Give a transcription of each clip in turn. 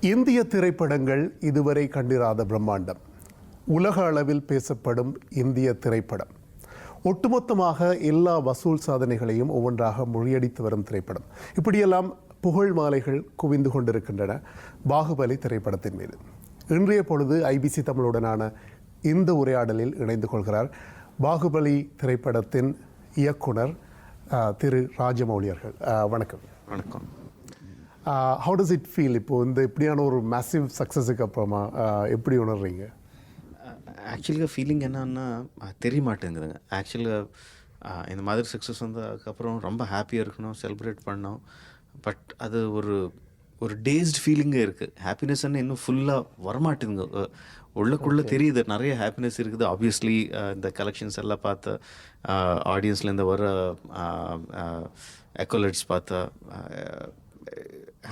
இந்திய திரைப்படங்கள் இதுவரை கண்டிராத பிரம்மாண்டம். உலக அளவில் பேசப்படும் இந்திய திரைப்படம். ஒட்டுமொத்தமாக எல்லா வசூல் சாதனைகளையும் ஒவ்வொன்றாக முறியடித்து வரும் திரைப்படம். இப்படியெல்லாம் புகழ் மாலைகள் குவிந்து கொண்டிருக்கின்றன பாகுபலி திரைப்படத்தின் மீது. இன்றைய பொழுது IBC தமிழுடனான இந்த உரையாடலில் இணைந்து கொள்கிறார் பாகுபலி திரைப்படத்தின் இயக்குனர் திரு ராஜமௌலி அவர்கள். வணக்கம். வணக்கம். How does it feel? இப்போது இந்த இப்படியான ஒரு மேசிவ் சக்ஸஸுக்கு அப்புறமா எப்படி உணர்றீங்க? ஆக்சுவலாக ஃபீலிங் என்னன்னா தெரிய மாட்டேங்குதுங்க. ஆக்சுவலாக இந்த மாதிரி சக்ஸஸ் வந்ததுக்கப்புறம் ரொம்ப ஹாப்பியாக இருக்கணும், செலிப்ரேட் பண்ணோம். பட் அது ஒரு டேஸ்ட் ஃபீலிங்கே இருக்குது. ஹாப்பினஸ்ன்னு இன்னும் ஃபுல்லாக வரமாட்டேங்குங்க. உள்ளக்குள்ளே தெரியுது நிறைய ஹாப்பினஸ் இருக்குது. ஆப்வியஸ்லி இந்த கலெக்ஷன்ஸ் எல்லாம் பார்த்து ஆடியன்ஸ்லேருந்து வர அக்கோலேட்ஸ் பார்த்தா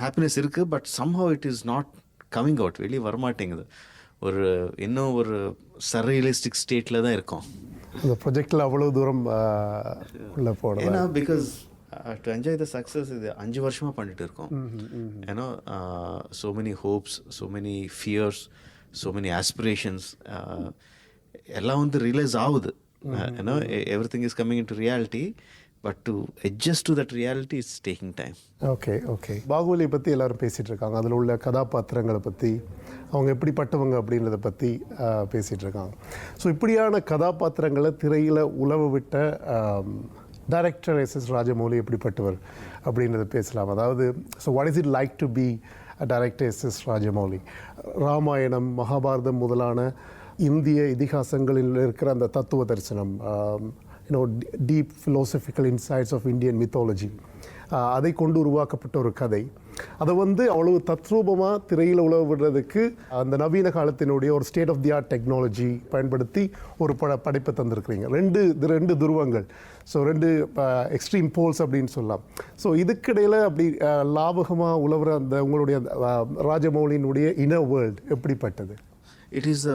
ஹாப்பினஸ் இருக்குது. But somehow it is not coming out, வெளியே வரமாட்டேங்குது. இன்னும் ஒரு சர்ரியலிஸ்டிக் ஸ்டேட்டில் தான் இருக்கோம். அந்த ப்ரொஜெக்டில் அவ்வளோ தூரம் உள்ள போகணும். ஏன்னா because to enjoy the success இது 5 வருஷமாக பண்ணிட்டு இருக்கோம். ஏன்னா so many hopes, so many fears, so many aspirations எல்லாம் ரியலைஸ் ஆகுது. ஏன்னா everything is coming in to reality. But to adjust to that reality it's taking time. Okay. பாகுபலியை பற்றி எல்லாரும் பேசிகிட்டு இருக்காங்க. அதில் உள்ள கதாபாத்திரங்களை பற்றி, அவங்க எப்படிப்பட்டவங்க அப்படின்றத பற்றி பேசிகிட்டு இருக்காங்க. ஸோ இப்படியான கதாபாத்திரங்களை திரையில் உலவ விட்ட டைரக்டர் S.S ராஜமௌலி எப்படிப்பட்டவர் அப்படின்றத பேசலாம். அதாவது so what is it like to be director S.S Rajamouli? ராமாயணம், மகாபாரதம் முதலான இந்திய இதிகாசங்களில் இருக்கிற அந்த தத்துவ தரிசனம், deep philosophical insights of Indian mythology, அதை கொண்டு உருவாக்கப்பட்ட ஒரு கதை. அதை அவ்வளவு தத்ரூபமாக திரையில் உலக விடுறதுக்கு அந்த நவீன காலத்தினுடைய ஒரு state of the art technology பயன்படுத்தி ஒரு படைப்பை தந்திருக்கிறீங்க. ரெண்டு துருவங்கள். ஸோ ரெண்டு எக்ஸ்ட்ரீம் போல்ஸ் அப்படின்னு சொல்லலாம். ஸோ இதுக்கிடையில் அப்படி லாபகமாக உழவுற அந்த உங்களுடைய ராஜமௌலியினுடைய இன்னர் வேர்ல்டு எப்படிப்பட்டது? It is the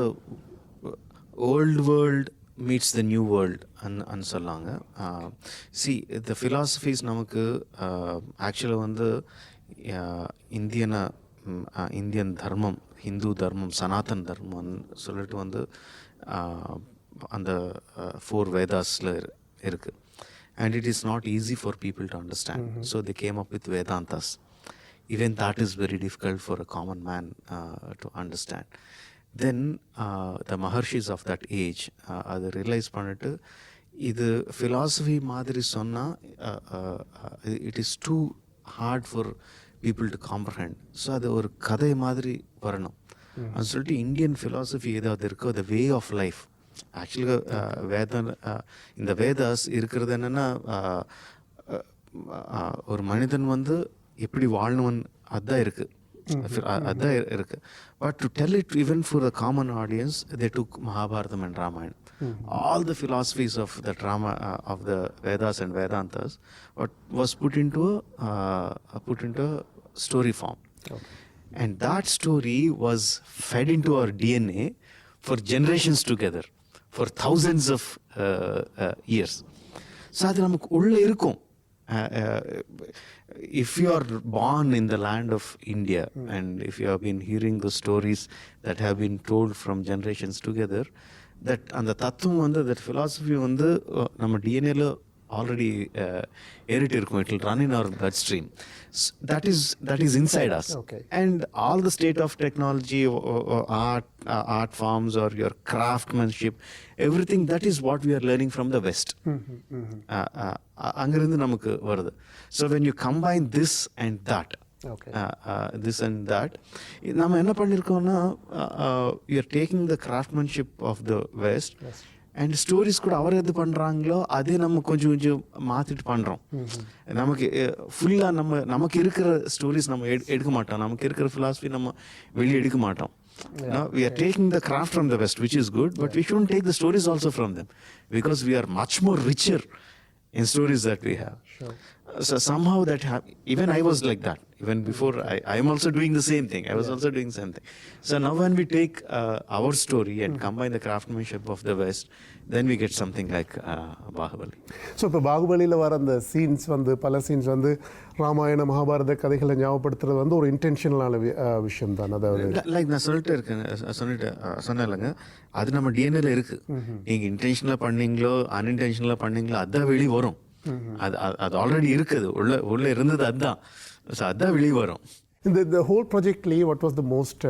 old world meets the new world அன்னு சொல்லாங்க. த ஃபிலாசபிஸ் நமக்கு ஆக்சுவலாக இந்தியன் தர்மம், ஹிந்து தர்மம், சனாதன் தர்மம்னு சொல்லிட்டு அந்த 4 வேதாஸில் இருக்குது. And it is not easy for people to understand. So they came up with Vedantas. Even that is very difficult for a common man to understand. Then the Maharshis of that age அதை realise பண்ணிட்டு இது philosophy மாதிரி சொன்னால் it is too hard for people to comprehend. So அது ஒரு கதை மாதிரி வரணும் அது சொல்லிட்டு இந்தியன் ஃபிலாசபி ஏதாவது இருக்கோ, த வே ஆஃப் லைஃப். ஆக்சுவலாக இந்த வேதாஸ் இருக்கிறது என்னென்னா ஒரு மனிதன் எப்படி வாழணுவன் அதுதான் இருக்குது. But to tell it even for the common audience, they took Mahabharata and Ramayana. All the philosophies of the drama of the Vedas and Vedantas was put into a story form. Okay. And that story was fed into our DNA for generations together, for thousands of years. So அது நமக்கு உள்ள இருக்கும். If you are born in the land of India and if you have been hearing the stories that have been told from generations together, that and the tattvam that philosophy நம்ம DNA-ல already ஏறிட்டு இருக்கும். It will run in our bloodstream. That is inside us. Okay. And all the state of technology, art forms or your craftsmanship, everything, that is what we are learning from the West. அங்கிருந்து நமக்கு வருது. So when you combine this and that, நம்ம என்ன பண்ணியிருக்கோம்னா you are taking the craftsmanship of the West. Yes. And stories கூட அவர் எது பண்ணுறாங்களோ அதே நம்ம கொஞ்சம் மாற்றிட்டு பண்ணுறோம். நமக்கு ஃபுல்லாக நமக்கு இருக்கிற ஸ்டோரிஸ் நம்ம எடுக்க மாட்டோம். நமக்கு இருக்கிற ஃபிலாசபி நம்ம வெளியே எடுக்க மாட்டோம். We are taking the craft from the West, which is good, but we shouldn't take the stories also from them because we are much more richer in stories that we have. Sure. So somehow that even I was like that. Even before I am also doing the same thing. I was also doing the same thing. So now when we take our story and combine the craftsmanship of the West, then we get something like Bahubali. So இப்போ பாகுபலியில் வர அந்த scenes வந்து பல scenes வந்து ராமாயண மகாபாரத கதைகளை ஞாபகப்படுத்துறது வந்து ஒரு இன்டென்ஷனலான விஷயம் தான். அதாவது லைக் நான் சொன்னேன் இல்லைங்க, அது நம்ம டிஎன்ஏல இருக்கு. நீங்க இன்டென்ஷனலாக பண்ணீங்களோ அன்இன்டென்ஷனலாக பண்ணீங்களோ அதான் வெளியே வரும். அது ஆல்ரெடி இருக்குது, உள்ள இருந்தது அதுதான். ஸோ அதான் வெளியே வரும். இந்த ஹோல் ப்ராஜெக்ட்லேயே what was the most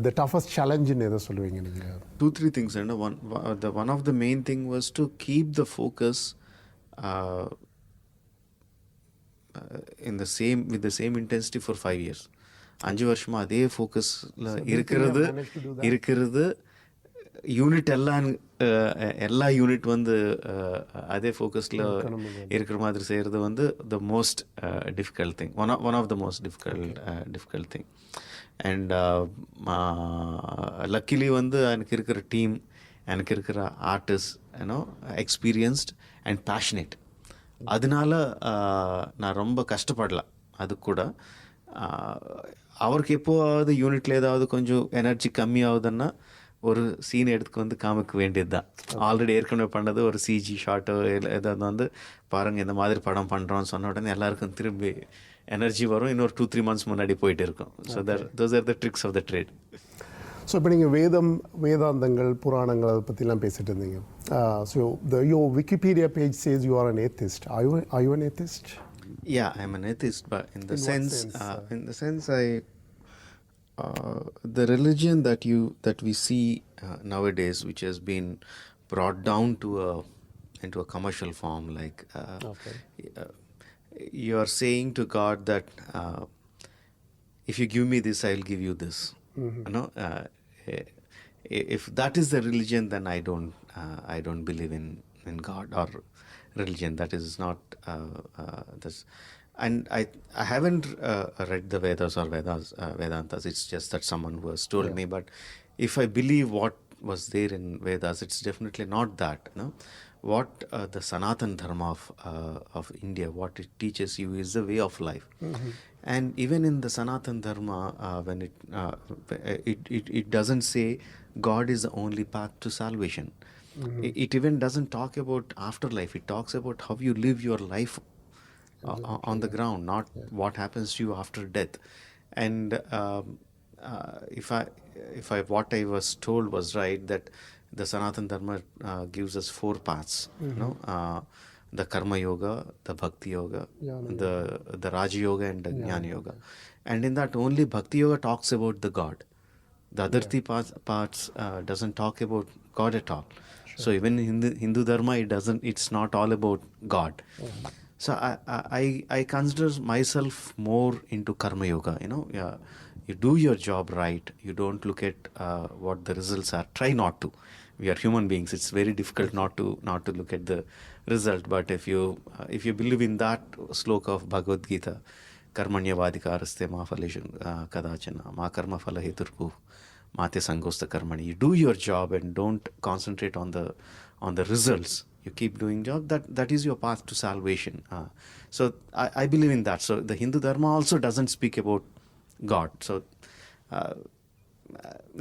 the toughest challenge in எதை சொல்லுவீங்க நீங்கள்? 2-3 things. And one of the main thing was to keep the focus with the same intensity for 5 years. 5 வருஷமா அதே ஃபோக்கஸில் இருக்கிறது யூனிட் எல்லா யூனிட் வந்து அதே ஃபோக்கஸில் இருக்கிற மாதிரி செய்கிறது வந்து the most difficult thing, one of the most difficult thing. And luckily வந்து எனக்கு இருக்கிற டீம், எனக்கு இருக்கிற ஆர்டிஸ்ட் எக்ஸ்பீரியன்ஸ்ட் அண்ட் பேஷனேட். அதனால நான் ரொம்ப கஷ்டப்படல. அது கூட அவருக்கு எப்போவாவது யூனிட்டில் ஏதாவது கொஞ்சம் எனர்ஜி கம்மியாகுதுன்னா ஒரு சீன் எடுத்துக்கு வந்து காமிக்க வேண்டியது தான். ஆல்ரெடி ஏற்கனவே பண்ணது ஒரு சிஜி ஷார்ட்டோ ஏதாவது வந்து பாருங்கள் இந்த மாதிரி படம் பண்ணுறோன்னு சொன்ன உடனே எல்லாருக்கும் திரும்பி எனர்ஜி வரும். இன்னொரு 2-3 மந்த்ஸ் முன்னாடி போயிட்டு இருக்கும். So those are the tricks of the trade. So இப்போ நீங்கள் வேதாந்தங்கள் புராணங்கள் அதை பற்றிலாம் பேசிட்டு இருந்தீங்க. So your Wikipedia page says you are an atheist. Are you an atheist? Yeah, I'm an atheist, but in the sense the religion that we see nowadays, which has been brought down into a commercial form, like you are saying to God that if you give me this, I'll give you this. If that is the religion, then I don't believe in God or religion. That is not this. And I haven't read the Vedas or Vedantas. It's just that someone who has told me. But if I believe what was there in Vedas, it's definitely not that. What the Sanatan Dharma of India, what it teaches you is the way of life. And even in the Sanatan Dharma, when it doesn't say God is the only path to salvation. It even doesn't talk about afterlife. It talks about how you live your life on the ground, not what happens to you after death. And if what I was told was right, that the Sanatan Dharma gives us 4 paths, the Karma Yoga, the Bhakti Yoga, the Raja Yoga and the Jnana Yoga. And in that only Bhakti Yoga talks about the God. The other 3 parts doesn't talk about God at all. Sure. So even in Hindu Dharma, it's not all about God. So I consider myself more into Karma Yoga. You do your job right. You don't look at what the results are. Try not to. We are human beings. It's very difficult not to look at the result. But if you believe in that sloka of Bhagavad Gita, Karmanyavadikaraste ma phaleshu kadachana ma karma phala heturpu mate sangosta karmani. You do your job and don't concentrate on the results. You keep doing job. That is your path to salvation. So I believe in that. So the Hindu Dharma also doesn't speak about God. So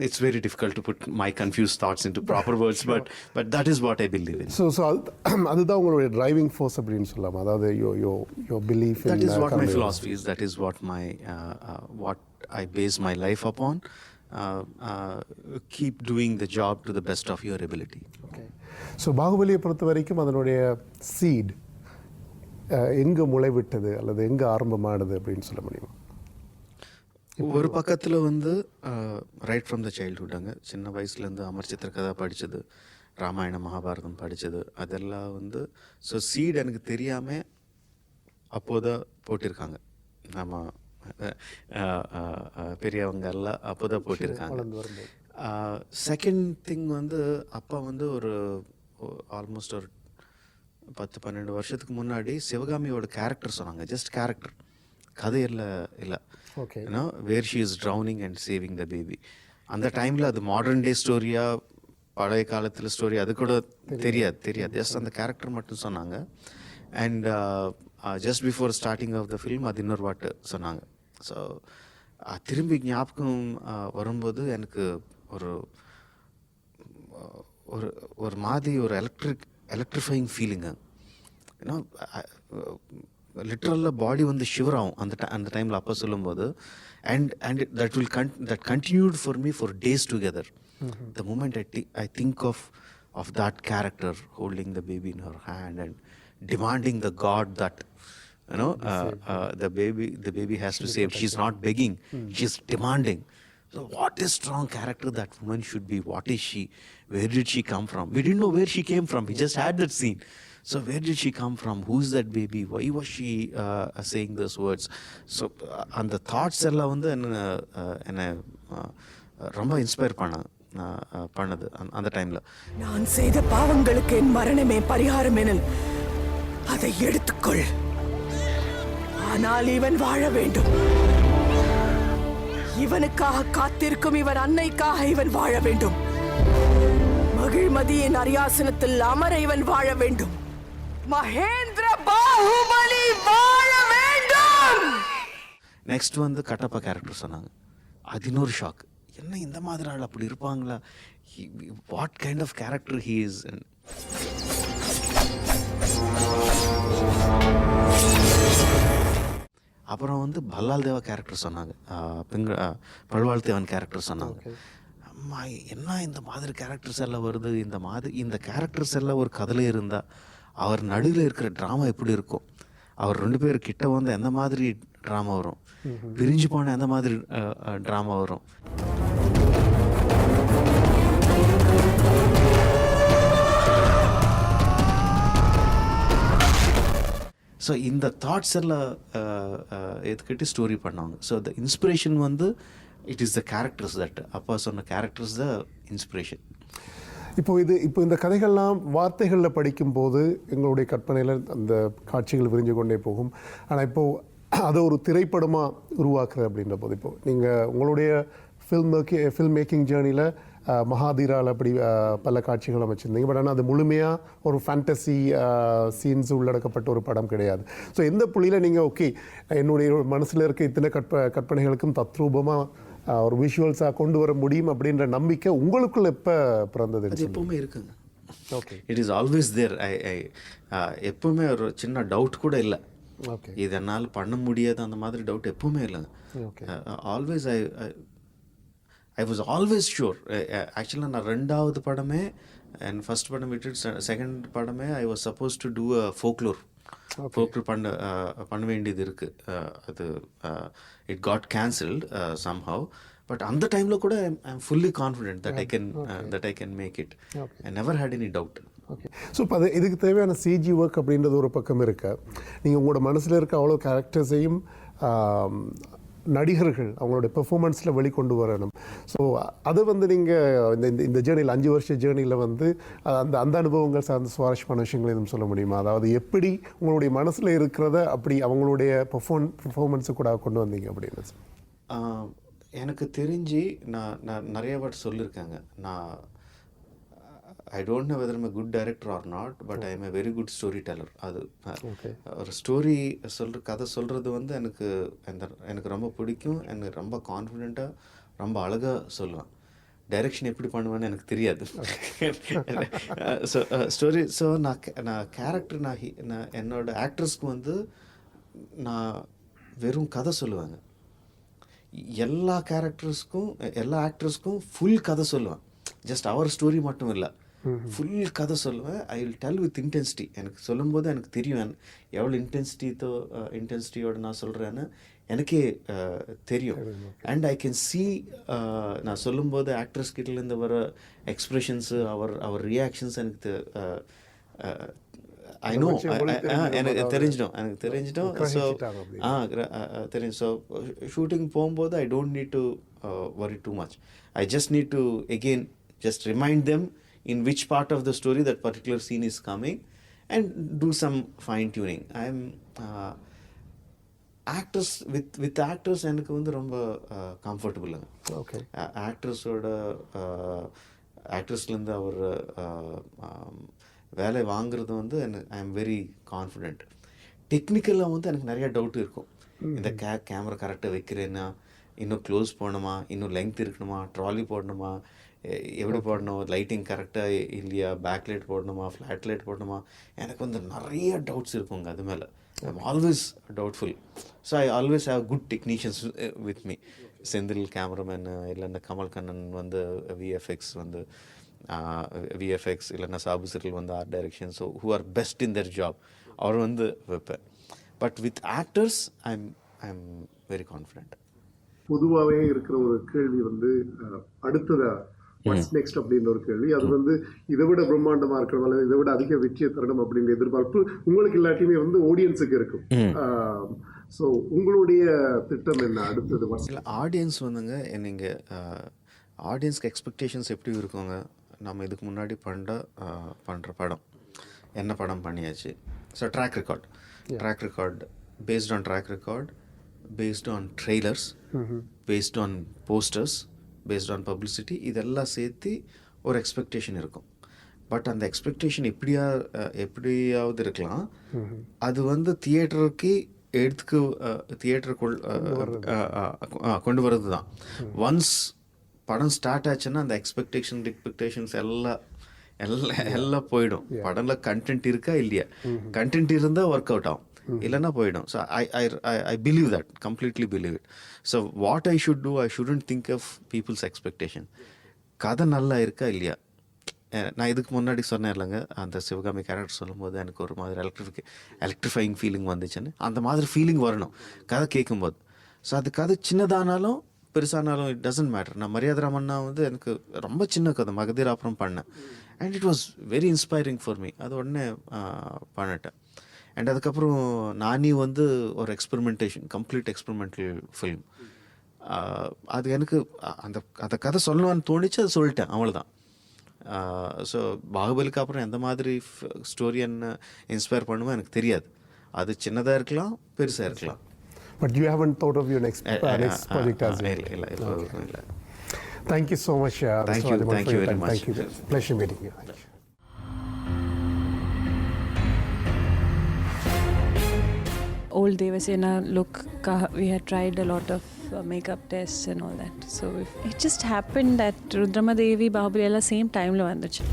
it's very difficult to put my confused thoughts into proper words. But that is what I believe in. So அதுதான் உங்களுடைய driving force அப்படின்னு சொல்லலாம். அதாவது your belief in that is what my philosophy is. That is what what I base my life upon. Keep doing the job to the best of your ability. Okay. So பாகுபலியை பொறுத்த வரைக்கும் அதனுடைய seat எங்கே முளைவிட்டது அல்லது எங்கே ஆரம்பமானது அப்படின்னு சொல்ல முடியுமா? ஒரு பக்கத்தில் வந்து ரைட் ஃப்ரம் த சைல்ட்ஹுட்டாங்க, சின்ன வயசுலேருந்து அமர் சித்திர கதா படித்தது, ராமாயணம் மகாபாரதம் படித்தது, அதெல்லாம் வந்து ஸோ சீட் எனக்கு தெரியாமல் அப்போதான் போட்டிருக்காங்க. நம்ம பெரியவங்க எல்லாம் அப்போதான் போட்டிருக்காங்க. செகண்ட் திங் வந்து அப்பா வந்து ஒரு ஆல்மோஸ்ட் ஒரு 10-12 வருஷத்துக்கு முன்னாடி சிவகாமியோட கேரக்டர் சொன்னாங்க. ஜஸ்ட் கேரக்டர், கதையில் இல்லை. Where she is drowning and saving the baby. அந்த டைமில் அது மாடர்ன் டே ஸ்டோரியா பழைய காலத்தில் ஸ்டோரி அது கூட தெரியாது. ஜஸ்ட் அந்த கேரக்டர் மட்டும் சொன்னாங்க. And just before starting of the film அது இன்னொரு வாட்டு சொன்னாங்க. ஸோ திரும்பி ஞாபகம் வரும்போது எனக்கு ஒரு ஒரு ஒரு மாதிரி ஒரு எலக்ட்ரிஃபைங் ஃபீலிங்கு. ஏன்னா லிட்ரலாக பாடி வந்து ஷிவர் ஆகும் அந்த டைமில் அப்போ சொல்லும்போது. And that continued for me for days together. The moment I think of that character holding the baby in her hand and demanding the God that the baby has to save. She's not begging, she's demanding. So what a strong character that woman should be. What is she? Where did she come from? We didn't know where she came from. We just had that scene. So where did she come from? Who is that baby? Why was she saying those words? So and the thoughts எல்லாம் வந்து என்ன ரொம்ப inspire பண்ணது அந்த டைம்ல. நான் செய்த பாவங்களுக்கு என் மரணமே பரிகாரம் எனில் அதை எடுத்துக்கொள். ஆனால் இவன் வாழ வேண்டும். இவனுக்காக காத்திருக்கும் இவன் அன்னைக்காக இவன் வாழ வேண்டும். மகிழ்மதியின் அரியாசனத்தில் அமர இவன் வாழ வேண்டும். மகேந்திர பாகுபலி வாழ வேண்டும். நெக்ஸ்ட் வந்து கட்டப்பா கேரக்டர் சொன்னாங்க. அது இன்னொரு ஷாக். என்ன இந்த மாதிரி ஆள் அப்படி இருப்பாங்களா? What kind of character he is. அப்புறம் வந்து பல்லால் தேவா கேரக்டர் சொன்னாங்க. பல்வாள் தேவன் கேரக்டர் சொன்னாங்க. அம்மா என்ன இந்த மாதிரி கேரக்டர்ஸ் எல்லாம் வருது. இந்த கேரக்டர்ஸ் எல்லாம் ஒரு கதையில் இருந்தால் அவர் நடுவில் இருக்கிற ட்ராமா எப்படி இருக்கும்? அவர் 2 பேர் கிட்ட வந்து எந்த மாதிரி ட்ராமா வரும்? பிரிஞ்சு போன எந்த மாதிரி ட்ராமா வரும்? ஸோ இந்த தாட்ஸ் எல்லாம் எதுக்கிட்டு ஸ்டோரி பண்ணாங்க. ஸோ த இன்ஸ்பிரேஷன் வந்து it is the characters that அப்பா சொன்ன கேரக்டர்ஸ் த இன்ஸ்பிரேஷன். இப்போ இந்த கதைகள்லாம் வார்த்தைகளில் படிக்கும்போது எங்களுடைய கற்பனையில் அந்த காட்சிகள் விரிஞ்சு கொண்டே போகும். ஆனால் இப்போது அதை ஒரு திரைப்படமாக உருவாக்குறது அப்படின்ற போது இப்போது நீங்கள் உங்களுடைய ஃபில்ம் மேக்கிங் ஜேர்னியில் மகாதீராவில் அப்படி பல காட்சிகள் அமைச்சிருந்தீங்க. பட் ஆனால் அது முழுமையாக ஒரு ஃபேண்டசி சீன்ஸ் உள்ளடக்கப்பட்ட ஒரு படம் கிடையாது. ஸோ எந்த புள்ளியில் நீங்கள் ஓகே என்னுடைய மனசில் இருக்க இத்தனை கற்பனைகளுக்கும் தத்ரூபமாக ஒரு விஷுவல்ஸாக கொண்டு வர முடியும் அப்படின்ற நம்பிக்கை உங்களுக்குள்ள எப்போ பிறந்தது? அது எப்போவுமே இருக்குங்க. Okay, it is always there. எப்போவுமே ஒரு சின்ன டவுட் கூட இல்லை. ஓகே, இது என்னால் பண்ண முடியாது அந்த மாதிரி டவுட் எப்பவுமே இல்லைங்க. Always I was always sure. ஆக்சுவலாக நான் 2வது படமே அண்ட் ஃபர்ஸ்ட் படம் விட்டு செகண்ட் படமே I was suppose to do a folklore பண்ண வேண்டியது இருக்குது. அது it got cancelled somehow. But அந்த டைமில் கூட I am fully confident that I can make it. I never had any doubt. Okay, so இப்போ இதுக்கு தேவையான சிஜி ஒர்க் அப்படின்றது ஒரு பக்கம் இருக்க, நீங்கள் உங்களோட மனசில் இருக்க அவ்வளோ கேரக்டர்ஸையும் நடிகர்கள் அவங்களோட பெர்ஃபார்மன்ஸில் வெளிக்கொண்டு வரணும். ஸோ அதை வந்து நீங்கள் இந்த ஜேர்னியில் 5 வருஷ ஜேர்னியில் வந்து அந்த அனுபவங்கள் சார்ந்த சுவாரஸ்யமான விஷயங்கள் எதுவும் சொல்ல முடியுமா? அதாவது எப்படி உங்களுடைய மனசில் இருக்கிறத அப்படி அவங்களுடைய பெர்ஃபார்மன்ஸு கூட கொண்டு வந்தீங்க அப்படின்னு. எனக்கு தெரிஞ்சு நான் நிறைய வாட்டி சொல்லியிருக்காங்க. I don't know whether I'm a good director or not, but I am a very good storyteller. அது ஒரு ஸ்டோரி கதை சொல்கிறது வந்து எனக்கு ரொம்ப பிடிக்கும். எனக்கு ரொம்ப கான்ஃபிடெண்ட்டாக ரொம்ப அழகாக சொல்லுவேன். டைரக்ஷன் எப்படி பண்ணுவேன்னு எனக்கு தெரியாது. ஸோ ஸ்டோரி நான் கேரக்டர் நான் என்னோட ஆக்டர்ஸ்க்கு வந்து நான் வெறும் கதை சொல்லுவேங்க. எல்லா ஆக்டர்ஸ்க்கும் ஃபுல் கதை சொல்லுவேன். ஜஸ்ட் அவர் ஸ்டோரி மட்டும் இல்லை, ஃபுல் கதை சொல்லுவேன். I will tell with intensity. எனக்கு சொல்லும்போது எனக்கு தெரியும் எவ்வளோ இன்டென்சிட்டியோடு நான் சொல்கிறேன்னு எனக்கே தெரியும். அண்ட் ஐ கேன் சி நான் சொல்லும்போது ஆக்ட்ரஸ் கிட்டேருந்து வர எக்ஸ்ப்ரெஷன்ஸு அவர் ரியாக்ஷன்ஸ் எனக்கு ஐ நோ எனக்கு தெரிஞ்சிடும். ஸோ தெரியும். ஸோ ஷூட்டிங் போகும்போது I don't need to worry too much. I just need to again just remind them in which part of the story that particular scene is coming and do some fine tuning. I am actors with actors எனக்கு வந்து ரொம்ப கம்ஃபர்டபுளுங்க. Okay, ஆக்டர்ஸ்லேருந்து அவர் வேலை வாங்குறது வந்து I am very confident. டெக்னிக்கலாக வந்து எனக்கு நிறையா டவுட் இருக்கும். இந்த கேமரா கரெக்டாக வைக்கிறேன்னா, இன்னும் க்ளோஸ் போடணுமா, இன்னும் லெங்க் இருக்கணுமா, ட்ராலி போடணுமா, எப்படி போடணும், லைட்டிங் கரெக்டாக இல்லையா, பேக் லைட் போடணுமா, ஃப்ளாட் லைட் போடணுமா, எனக்கு வந்து நிறைய டவுட்ஸ் இருக்குங்க அது மேலே. I'm always doubtful. So I always have good technicians with me. Senthil cameraman, இல்லைன்னா கமல் கண்ணன் வந்து விஎஃப்எக்ஸ் வந்து விஎஃப்எக்ஸ், இல்லைன்னா சாபு சிறில் வந்து art direction. So who are best in their job அவர் வந்து வைப்பேன். But with actors I'm very confident. பொதுவாகவே இருக்கிற ஒரு கேள்வி வந்து அடுத்ததா வாட்ஸ் நெக்ஸ்ட் அப்படின்ற ஒரு கேள்வி. அது வந்து இதை விட பிரம்மாண்டமாக இருக்கணும் அல்லது இதை விட அதிக வெற்றியை தரணும் அப்படின்ற எதிர்பார்ப்பு உங்களுக்கு எல்லாத்தையுமே வந்து ஆடியன்ஸுக்கு இருக்கும். ஸோ உங்களுடைய திட்டம் என்ன அடுத்தது? இல்லை, ஆடியன்ஸ் வந்துங்க, நீங்கள் ஆடியன்ஸ்க்கு எக்ஸ்பெக்டேஷன்ஸ் எப்படி இருக்குங்க? நம்ம இதுக்கு முன்னாடி பண்ணுற படம் என்ன படம் பண்ணியாச்சு. So track record based on track record, based on trailers, based on posters, based on publicity, இதெல்லாம் சேர்த்து ஒரு எக்ஸ்பெக்டேஷன் இருக்கும். பட் அந்த எக்ஸ்பெக்டேஷன் எப்படியாவது இருக்கலாம். அது வந்து தியேட்டருக்குள் கொண்டு வர்றது தான். ஒன்ஸ் படம் ஸ்டார்ட் ஆச்சுன்னா அந்த எக்ஸ்பெக்டேஷன்ஸ் எல்லாம் போயிடும். படம்ல கண்டென்ட் இருக்கா இல்லையா, கண்டென்ட் இருந்தால் ஒர்க் அவுட் ஆகும், இல்லைன்னா போயிடும். So I believe that, completely believe it. So what I should do, I shouldn't think of people's expectation. கதை நல்லா இருக்கா இல்லையா. நான் இதுக்கு முன்னாடி சொன்னேன் இல்லைங்க, அந்த சிவகாமி கேரக்டர் சொல்லும்போது எனக்கு ஒரு மாதிரி எலக்ட்ரிஃபைங் ஃபீலிங் வந்துச்சுன்னு. அந்த மாதிரி ஃபீலிங் வரணும் கதை கேட்கும்போது. ஸோ அது கதை சின்னதானாலும் பெருசானாலும் இட் டசன்ட் மேட்டர். நான் மரியாதை ராமன்னா வந்து எனக்கு ரொம்ப சின்ன கதை மகதீர் அப்புறம் பண்ணேன். And it was very inspiring for me. அது உடனே பண்ணிட்டேன். அண்ட் அதுக்கப்புறம் நானி வந்து ஒரு கம்ப்ளீட் எக்ஸ்பெரிமெண்டல் ஃபில்ம். அது எனக்கு அந்த கதை சொல்லணும்னு தோணிச்சு, அது சொல்லிட்டேன், அவ்வளோதான். ஸோ பாகுபலிக்கு அப்புறம் எந்த மாதிரி ஸ்டோரி என்ன இன்ஸ்பயர் பண்ணுவோம் எனக்கு தெரியாது. அது சின்னதாக இருக்கலாம், பெருசாக இருக்கலாம். But you haven't thought of your next project as well? இல்லை. Thank you so much. Thank you very much. Thank you. Pleasure meeting you. Thank you. Old Devasena look, we had tried a lot of makeup tests and all that. So it just happened that Rudramadevi, Bahubali alla same time lo vanduchu.